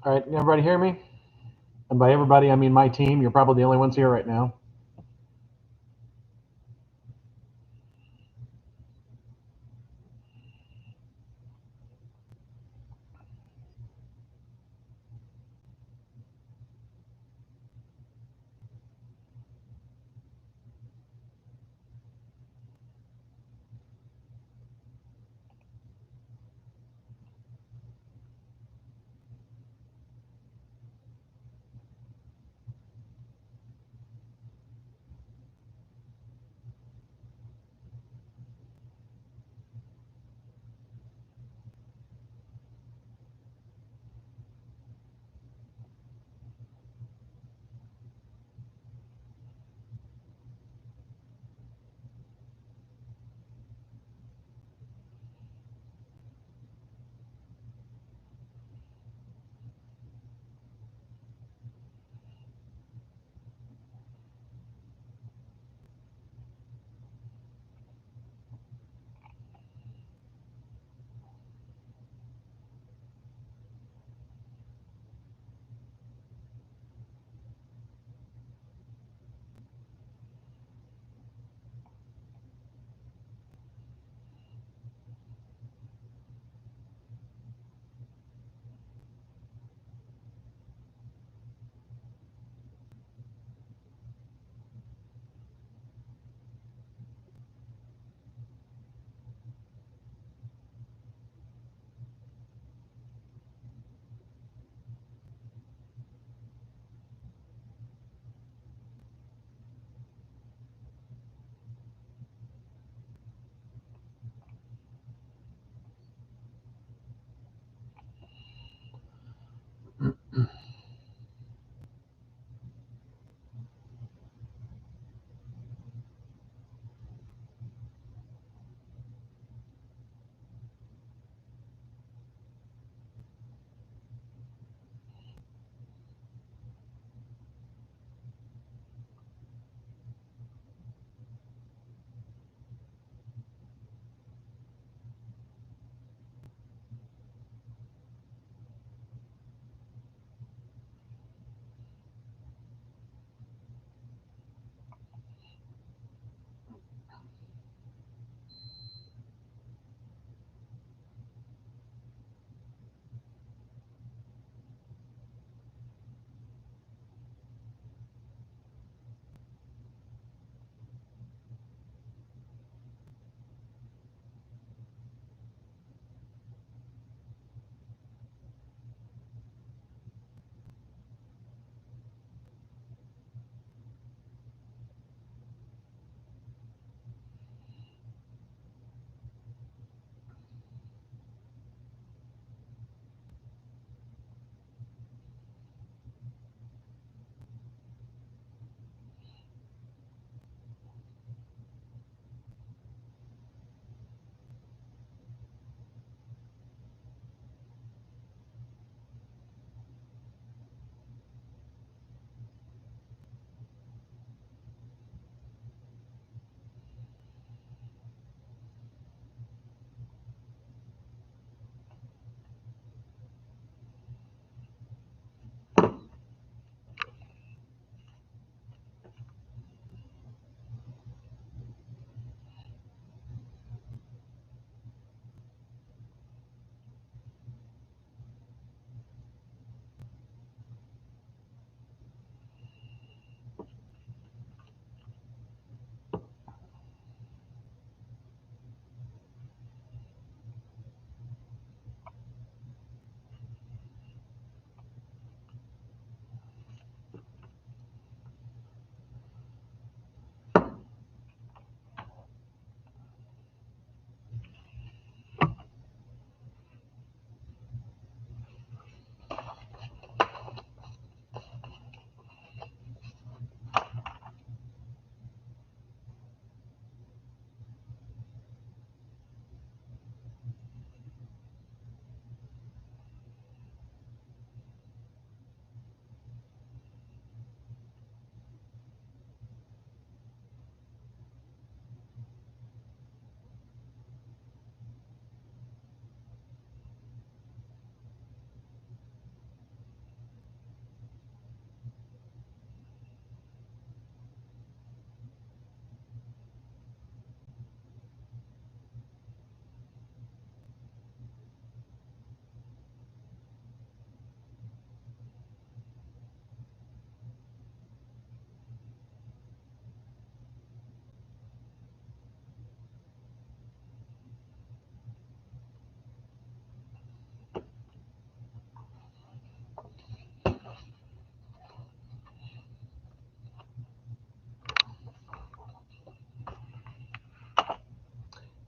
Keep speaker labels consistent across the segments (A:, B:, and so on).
A: All right, can everybody hear me? And by everybody, I mean my team. You're probably the only ones here right now.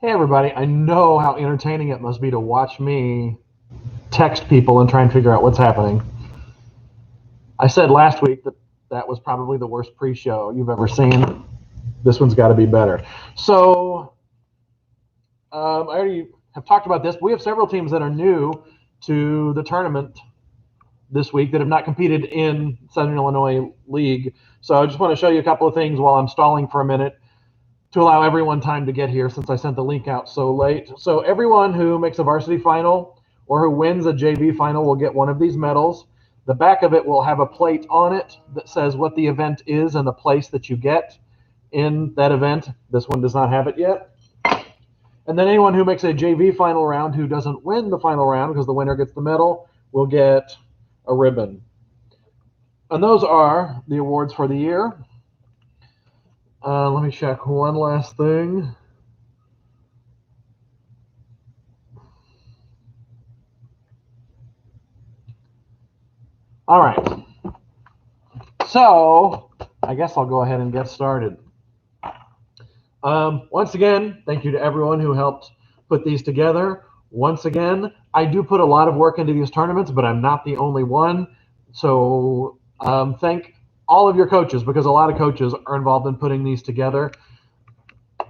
A: Hey everybody, I know how entertaining it must be to watch me text people and try and figure out what's happening. I said last week that that was probably the worst pre-show you've ever seen. This one's got to be better. So I already have talked about this. We have several teams that are new to the tournament this week that have not competed in Southern Illinois League. So I just want to show you a couple of things while I'm stalling for a minute to allow everyone time to get here since I sent the link out so late. So everyone who makes a varsity final or who wins a JV final will get one of these medals. The back of it will have a plate on it that says what the event is and the place that you get in that event. This one does not have it yet. And then anyone who makes a JV final round who doesn't win the final round because the winner gets the medal will get a ribbon. And those are the awards for the year. Let me check one last thing. All right. So I guess I'll go ahead and get started. Once again, thank you to everyone who helped put these together. Once again, I do put a lot of work into these tournaments, but I'm not the only one. So thank all of your coaches, because a lot of coaches are involved in putting these together.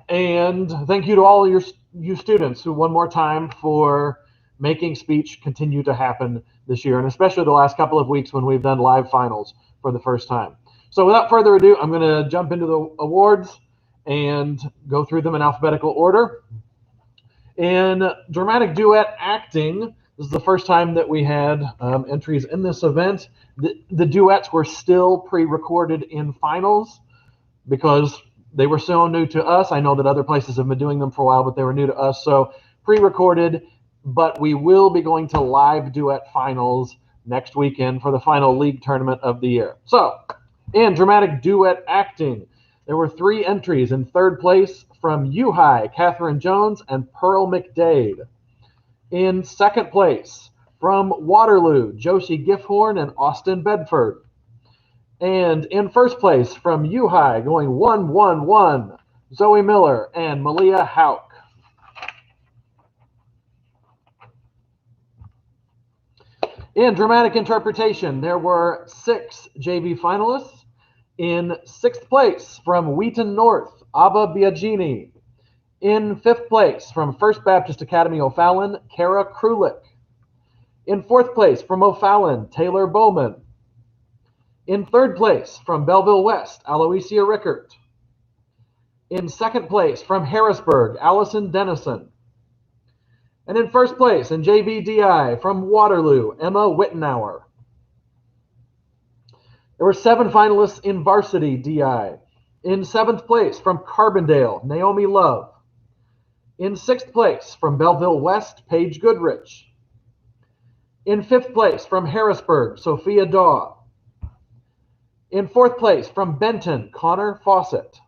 A: And thank you to all of you students who, one more time, for making speech continue to happen this year, and especially the last couple of weeks when we've done live finals for the first time. So without further ado, I'm going to jump into the awards and go through them in alphabetical order. In dramatic duet acting, this is the first time that we had entries in this event. The duets were still pre-recorded in finals because they were so new to us. I know that other places have been doing them for a while, but they were new to us. So pre-recorded, but we will be going to live duet finals next weekend for the final league tournament of the year. So in dramatic duet acting, there were 3 entries. In third place from U-High, Catherine Jones and Pearl McDade. In second place from Waterloo, Josie Gifhorn and Austin Bedford. And in first place from U-High, going 1-1-1, Zoe Miller and Malia Hauk. In dramatic interpretation, there were 6 JV finalists. In 6th place from Wheaton North, Abba Biagini. In 5th place from First Baptist Academy O'Fallon, Kara Krulik. In 4th place from O'Fallon, Taylor Bowman. In 3rd place from Belleville West, Aloysia Rickert. In 2nd place from Harrisburg, Allison Dennison. And in 1st place in JVDI from Waterloo, Emma Wittenauer. There were 7 finalists in varsity DI. In 7th place from Carbondale, Naomi Love. In 6th place from Belleville West, Paige Goodrich. In 5th place from Harrisburg, Sophia Daw. In 4th place from Benton, Connor Fawcett.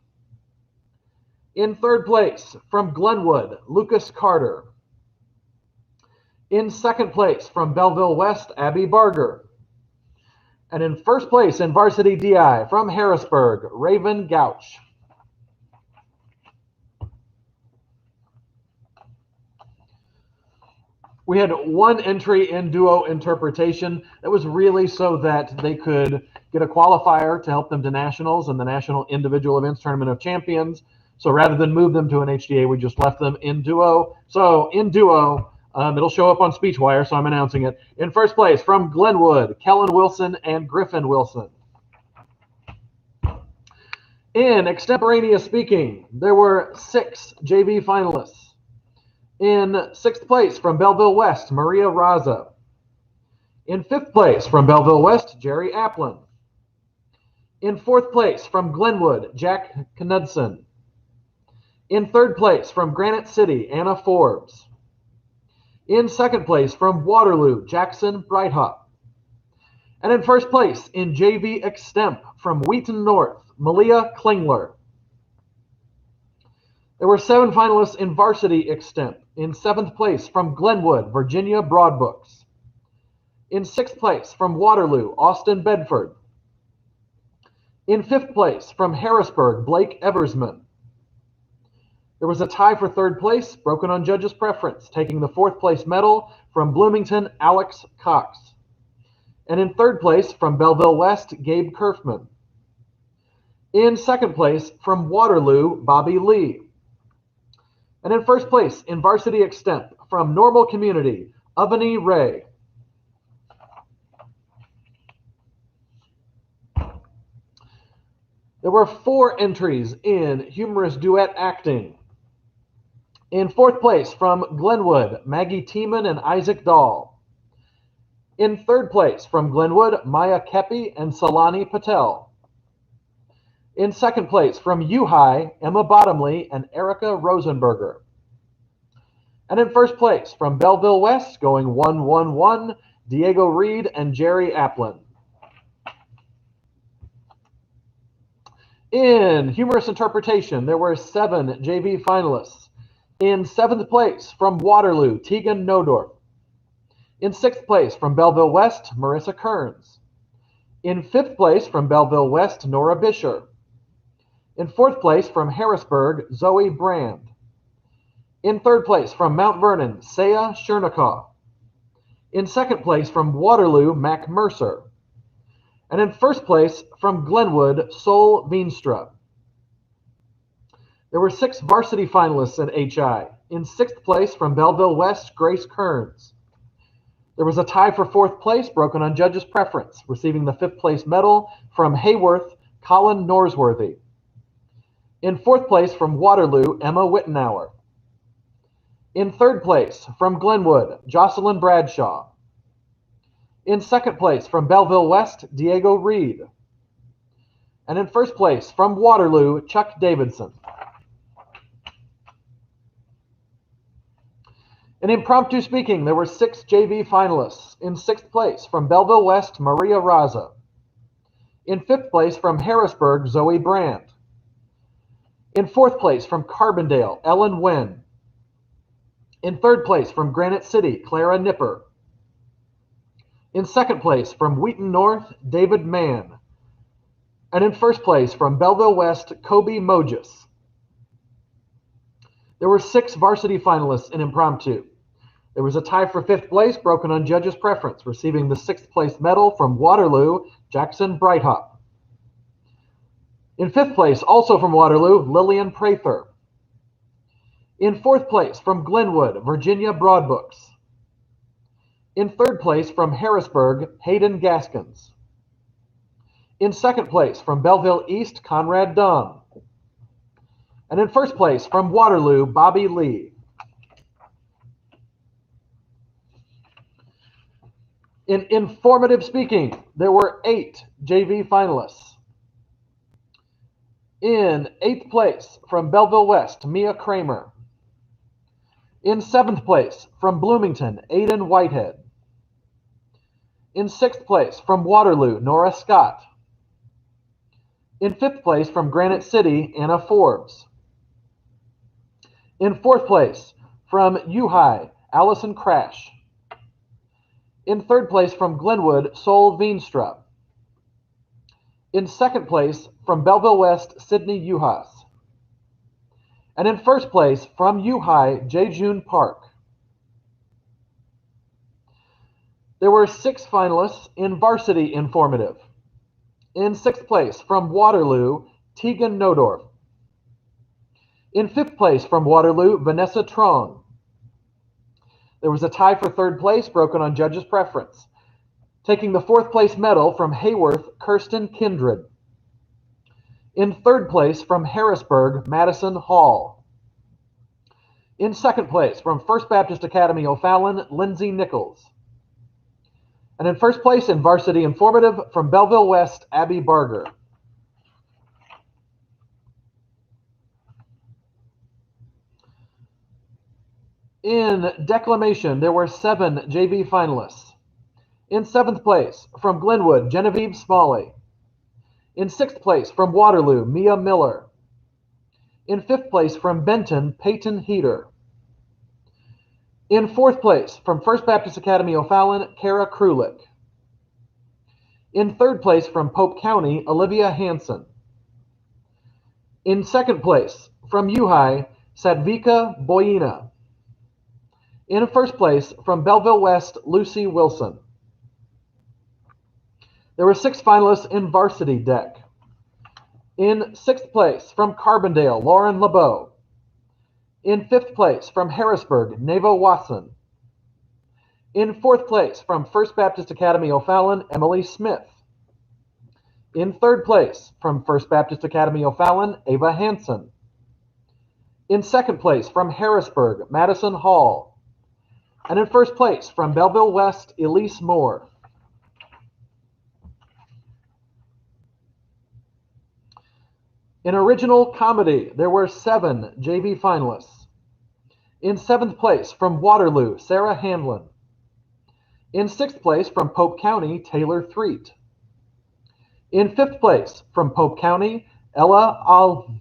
A: In 3rd place from Glenwood, Lucas Carter. In 2nd place from Belleville West, Abby Barger. And in 1st place in varsity DI from Harrisburg, Raven Gouch. We had 1 entry in duo interpretation. That was really so that they could get a qualifier to help them to nationals and the National Individual Events Tournament of Champions. So rather than move them to an HDA, we just left them in duo. So in duo, it'll show up on SpeechWire, so I'm announcing it. In 1st place from Glenwood, Kellen Wilson and Griffin Wilson. In extemporaneous speaking, there were 6 JV finalists. In 6th place from Belleville West, Maria Raza. In 5th place from Belleville West, Jerry Applin. In 4th place from Glenwood, Jack Knudsen. In 3rd place from Granite City, Anna Forbes. In 2nd place from Waterloo, Jackson Breithaupt. And in 1st place in JV Extemp from Wheaton North, Malia Klingler. There were 7 finalists in varsity extemp. In 7th place from Glenwood, Virginia Broadbooks. In 6th place from Waterloo, Austin Bedford. In 5th place from Harrisburg, Blake Eversman. There was a tie for third place, broken on judges' preference, taking the fourth place medal from Bloomington, Alex Cox. And in third place, from Belleville West, Gabe Kerfman. In second place, from Waterloo, Bobby Lee. And in first place, in varsity extent, from Normal Community, Avani Ray. There were 4 entries in humorous duet acting. In fourth place, from Glenwood, Maggie Tiemann and Isaac Dahl. In third place, from Glenwood, Maya Kepi and Salani Patel. In second place, from U-High, Emma Bottomley and Erica Rosenberger. And in first place, from Belleville West, going 1-1-1, Diego Reed and Jerry Applin. In humorous interpretation, there were 7 JV finalists. In 7th place, from Waterloo, Tegan Nodorf. In 6th place, from Belleville West, Marissa Kearns. In 5th place, from Belleville West, Nora Bisher. In 4th place, from Harrisburg, Zoe Brand. In 3rd place, from Mount Vernon, Saya Chernikoff. In 2nd place, from Waterloo, Mac Mercer. And in 1st place, from Glenwood, Sol Veenstra. There were 6 varsity finalists in HI. In 6th place, from Belleville West, Grace Kearns. There was a tie for 4th place, broken on judges' preference, receiving the 5th place medal from Hayworth, Colin Norsworthy. In 4th place, from Waterloo, Emma Wittenauer. In 3rd place, from Glenwood, Jocelyn Bradshaw. In 2nd place, from Belleville West, Diego Reed. And in 1st place, from Waterloo, Chuck Davidson. In impromptu speaking, there were 6 JV finalists. In 6th place, from Belleville West, Maria Raza. In 5th place, from Harrisburg, Zoe Brandt. In 4th place, from Carbondale, Ellen Wen. In 3rd place, from Granite City, Clara Nipper. In 2nd place, from Wheaton North, David Mann. And in 1st place, from Belleville West, Kobe Moges. There were 6 varsity finalists in impromptu. There was a tie for 5th place, broken on judges' preference, receiving the 6th place medal from Waterloo, Jackson Breithaupt. In 5th place, also from Waterloo, Lillian Prather. In 4th place, from Glenwood, Virginia Broadbooks. In 3rd place, from Harrisburg, Hayden Gaskins. In 2nd place, from Belleville East, Conrad Dung. And in 1st place, from Waterloo, Bobby Lee. In informative speaking, there were 8 JV finalists. In 8th place, from Belleville West, Mia Kramer. In 7th place, from Bloomington, Aidan Whitehead. In 6th place, from Waterloo, Nora Scott. In 5th place, from Granite City, Anna Forbes. In 4th place, from U-High, Allison Crash. In 3rd place, from Glenwood, Sol Veenstra. In 2nd place, from Belleville West, Sydney Uhas. And in 1st place, from U-High, Jae-Jun Park. There were 6 finalists in varsity informative. In 6th place, from Waterloo, Tegan Nodorf. In 5th place, from Waterloo, Vanessa Trong. There was a tie for 3rd place, broken on judges' preference, taking the 4th place medal from Hayworth, Kirsten Kindred. In 3rd place, from Harrisburg, Madison Hall. In 2nd place, from First Baptist Academy O'Fallon, Lindsay Nichols. And in 1st place in varsity informative, from Belleville West, Abby Barger. In declamation, there were 7 JV finalists. In 7th place, from Glenwood, Genevieve Smalley. In 6th place, from Waterloo, Mia Miller. In 5th place, from Benton, Peyton Heater. In 4th place, from First Baptist Academy O'Fallon, Kara Krulik. In 3rd place, from Pope County, Olivia Hansen. In 2nd place, from U-High, Sadvika Boyina. In first place, from Belleville West, Lucy Wilson. There were 6 finalists in varsity deck. In 6th place, from Carbondale, Lauren LeBeau. In 5th place, from Harrisburg, Neva Watson. In 4th place, from First Baptist Academy O'Fallon, Emily Smith. In 3rd place, from First Baptist Academy O'Fallon, Ava Hansen. In 2nd place, from Harrisburg, Madison Hall. And in 1st place, from Belleville West, Elise Moore. In original comedy, there were 7 JV finalists. In 7th place, from Waterloo, Sarah Hanlon. In 6th place, from Pope County, Taylor Threet. In 5th place, from Pope County, I'm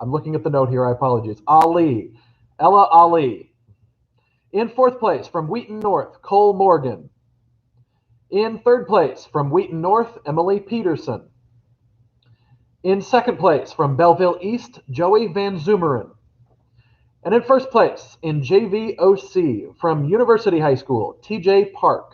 A: looking at the note here, I apologize. Ella Ali. In 4th place, from Wheaton North, Cole Morgan. In 3rd place, from Wheaton North, Emily Peterson. In 2nd place, from Belleville East, Joey Van Zoomeren. And in 1st place, in JVOC, from University High School, TJ Park.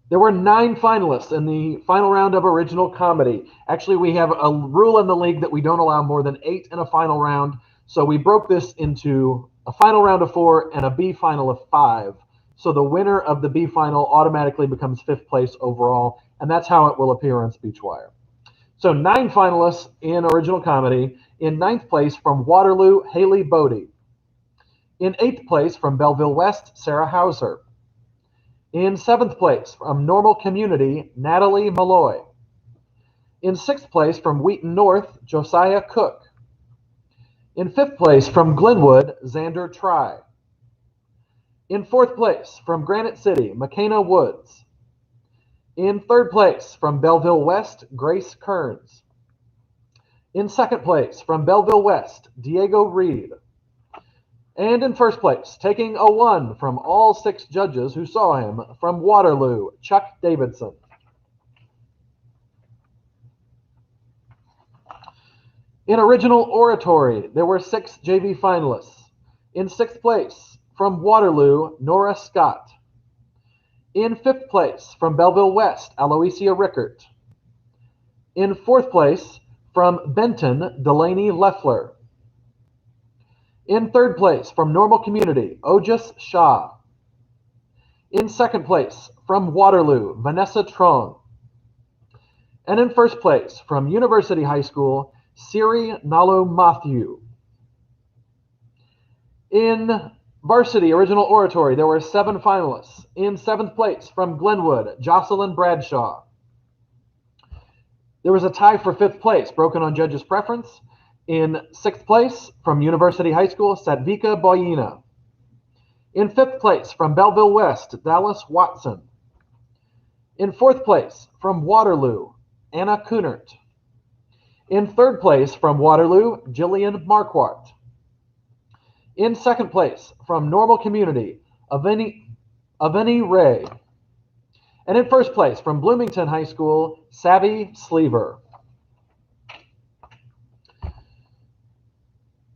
A: There were 9 finalists in the final round of original comedy. Actually, we have a rule in the league that we don't allow more than 8 in a final round, so we broke this into a final round of 4 and a B final of 5. So the winner of the B final automatically becomes 5th place overall, and that's how it will appear on Speechwire. So 9 finalists in original comedy. In 9th place, from Waterloo, Haley Bodie. In 8th place, from Belleville West, Sarah Hauser. In 7th place, from Normal Community, Natalie Malloy. In 6th place, from Wheaton North, Josiah Cook. In 5th place, from Glenwood, Xander Try. In 4th place, from Granite City, McKenna Woods. In 3rd place, from Belleville West, Grace Kearns. In 2nd place, from Belleville West, Diego Reed. And in 1st place, taking a 1 from all 6 judges who saw him, from Waterloo, Chuck Davidson. In original oratory, there were 6 JV finalists. In 6th place, from Waterloo, Nora Scott. In 5th place, from Belleville West, Aloysia Rickert. In 4th place, from Benton, Delaney Leffler. In 3rd place, from Normal Community, Ojas Shah. In 2nd place, from Waterloo, Vanessa Trong. And in 1st place, from University High School, Siri Nalo Matthew. In varsity original oratory, there were 7 finalists. In 7th place, from Glenwood, Jocelyn Bradshaw. There was a tie for 5th place, broken on judges' preference. In 6th place, from University High School, Sadvika Boyina. In 5th place, from Belleville West, Dallas Watson. In 4th place, from Waterloo, Anna Kunert. In 3rd place, from Waterloo, Jillian Marquardt. In 2nd place, from Normal Community, Aveni Ray. And in 1st place, from Bloomington High School, Savvy Sleever.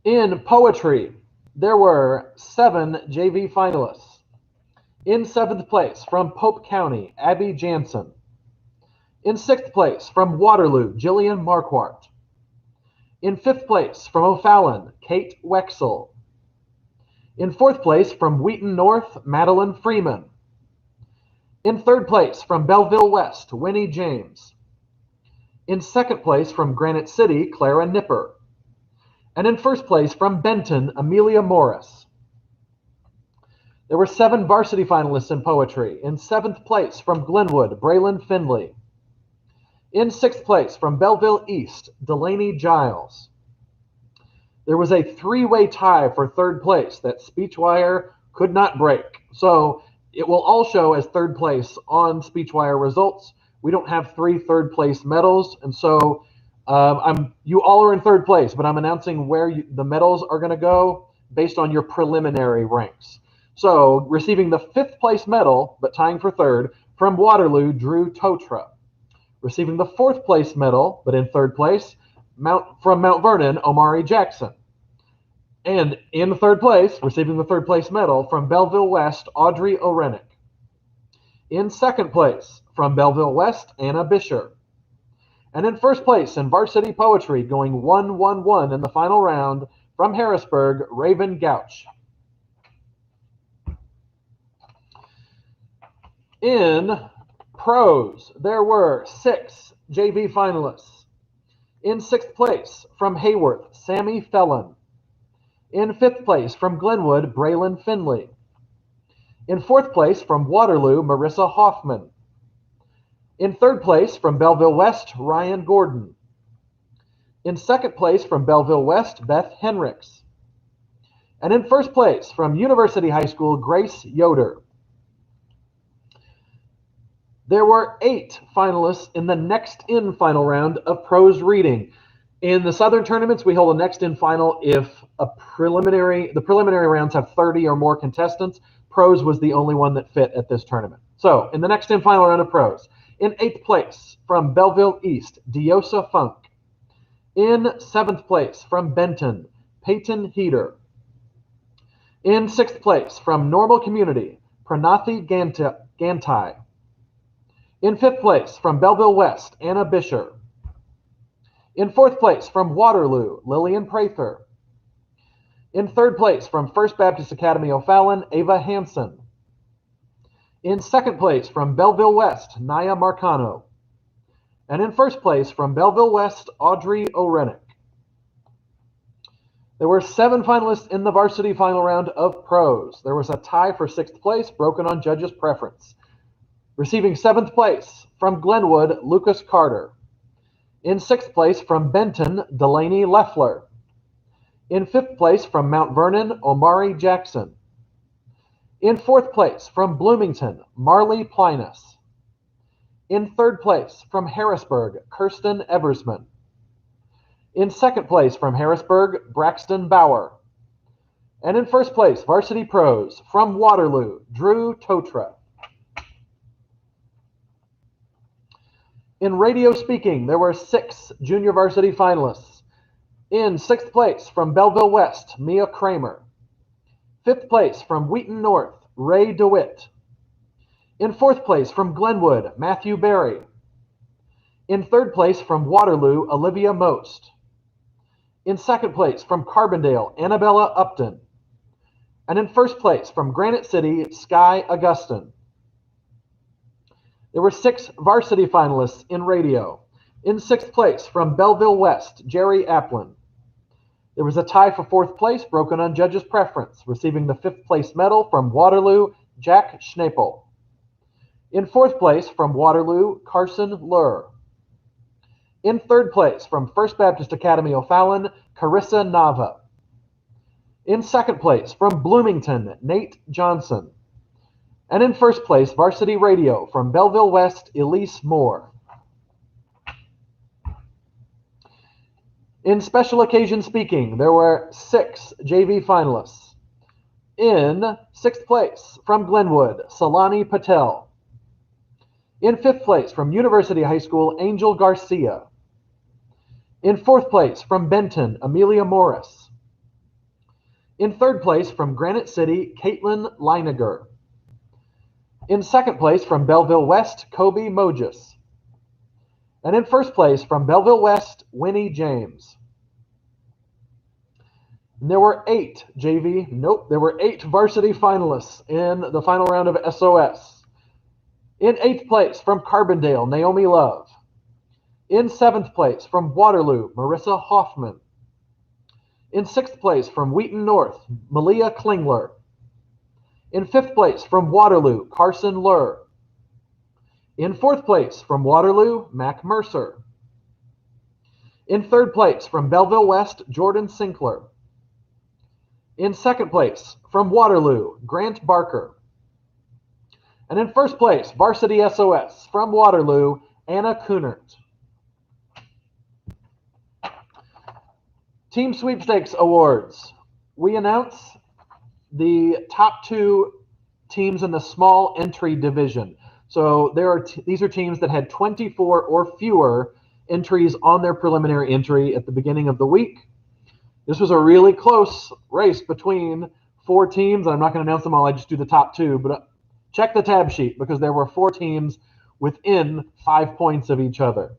A: In poetry, there were 7 JV finalists. In 7th place, from Pope County, Abby Jansen. In 6th place, from Waterloo, Jillian Marquardt. In 5th place, from O'Fallon, Kate Wexel. In 4th place, from Wheaton North, Madeline Freeman. In 3rd place, from Belleville West, Winnie James. In 2nd place, from Granite City, Clara Nipper. And in 1st place, from Benton, Amelia Morris. There were 7 varsity finalists in poetry. In 7th place, from Glenwood, Braylon Finley. In 6th place, from Belleville East, Delaney Giles. There was a 3-way tie for 3rd place that Speechwire could not break. So it will all show as 3rd place on Speechwire results. We don't have 3 3rd place medals, and so you all are in 3rd place, but I'm announcing where the medals are going to go based on your preliminary ranks. So receiving the 5th place medal, but tying for 3rd, from Waterloo, Drew Totra. Receiving the 4th place medal, but in 3rd place, from Mount Vernon, Omari Jackson. And in third place, receiving the third place medal, from Belleville West, Audrey Orenick. In second place, from Belleville West, Anna Bisher. And in first place in varsity poetry, going 1-1-1 in the final round, from Harrisburg, Raven Gouch. In prose, there were 6 JV finalists. In sixth place, from Hayworth, Sammy Felon. In fifth place, from Glenwood, Braylon Finley. In fourth place, from Waterloo, Marissa Hoffman. In third place, from Belleville West, Ryan Gordon. In second place, from Belleville West, Beth Henricks. And in first place, from University High School, Grace Yoder. There were 8 finalists in the next-in final round of prose reading. In the Southern tournaments, we hold a next-in final if the preliminary rounds have 30 or more contestants. Prose was the only one that fit at this tournament. So, in the next-in final round of prose, in 8th place, from Belleville East, Diosa Funk. In 7th place, from Benton, Peyton Heater. In 6th place, from Normal Community, Pranathi Gantai. In 5th place, from Belleville West, Anna Bisher. In 4th place, from Waterloo, Lillian Prather. In 3rd place, from First Baptist Academy O'Fallon, Ava Hansen. In 2nd place, from Belleville West, Naya Marcano. And in 1st place, from Belleville West, Audrey Orenick. There were 7 finalists in the varsity final round of prose. There was a tie for 6th place, broken on judges' preference. Receiving 7th place, from Glenwood, Lucas Carter. In 6th place, from Benton, Delaney Leffler. In 5th place, from Mount Vernon, Omari Jackson. In 4th place, from Bloomington, Marley Plinus. In 3rd place, from Harrisburg, Kirsten Eversman. In 2nd place, from Harrisburg, Braxton Bauer. And in 1st place, varsity prose, from Waterloo, Drew Totra. In radio speaking, there were 6 junior varsity finalists. In 6th place, from Belleville West, Mia Kramer. 5th place, from Wheaton North, Ray DeWitt. In 4th place, from Glenwood, Matthew Berry. In 3rd place, from Waterloo, Olivia Most. In 2nd place, from Carbondale, Annabella Upton. And in 1st place, from Granite City, Sky Augustin. There were 6 varsity finalists in radio. In 6th place, from Belleville West, Jerry Applin. There was a tie for 4th place, broken on judges' preference, receiving the 5th place medal from Waterloo, Jack Schnapel. In 4th place, from Waterloo, Carson Lurr. In 3rd place, from First Baptist Academy O'Fallon, Carissa Nava. In 2nd place, from Bloomington, Nate Johnson. And in 1st place, varsity radio, from Belleville West, Elise Moore. In special occasion speaking, there were 6 JV finalists. In 6th place, from Glenwood, Salani Patel. In 5th place, from University High School, Angel Garcia. In 4th place, from Benton, Amelia Morris. In 3rd place, from Granite City, Caitlin Leiniger. In 2nd place, from Belleville West, Kobe Mojis. And in 1st place, from Belleville West, Winnie James. And there were 8 varsity finalists in the final round of SOS. In 8th place, from Carbondale, Naomi Love. In 7th place, from Waterloo, Marissa Hoffman. In 6th place, from Wheaton North, Malia Klingler. In 5th place, from Waterloo, Carson Lurr. In 4th place, from Waterloo, Mac Mercer. In 3rd place, from Belleville West, Jordan Sinkler. In 2nd place, from Waterloo, Grant Barker. And in 1st place, varsity SOS, from Waterloo, Anna Kunert. Team Sweepstakes Awards. We announce the top 2 teams in the small entry division. So these are teams that had 24 or fewer entries on their preliminary entry at the beginning of the week. This was a really close race between 4 teams. I'm not going to announce them all. I just do the top 2. But check the tab sheet because there were 4 teams within 5 points of each other.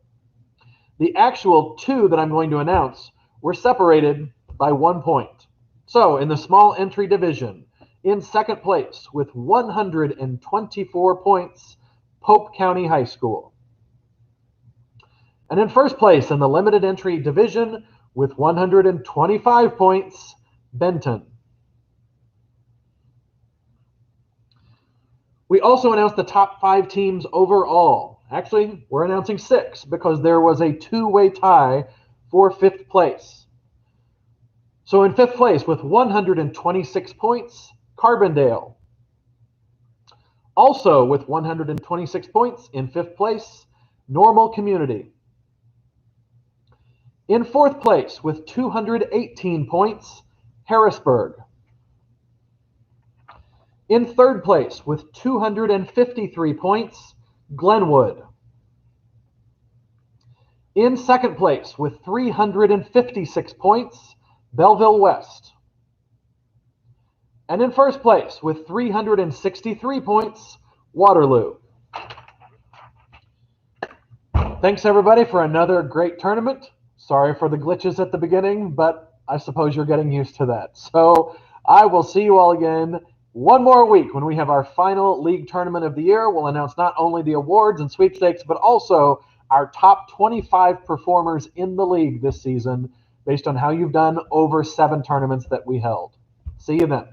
A: The actual 2 that I'm going to announce were separated by 1 point. So in the small entry division, in second place with 124 points, Pope County High School. And in first place in the limited entry division with 125 points, Benton. We also announced the top 5 teams overall. Actually, we're announcing 6 because there was a 2-way tie for 5th place. So in 5th place with 126 points, Carbondale. Also with 126 points in 5th place, Normal Community. In 4th place with 218 points, Harrisburg. In 3rd place with 253 points, Glenwood. In 2nd place with 356 points, Belleville West. And in 1st place with 363 points, Waterloo. Thanks everybody for another great tournament. Sorry for the glitches at the beginning, but I suppose you're getting used to that. So I will see you all again one more week when we have our final league tournament of the year. We'll announce not only the awards and sweepstakes, but also our top 25 performers in the league this season based on how you've done over 7 tournaments that we held. See you then.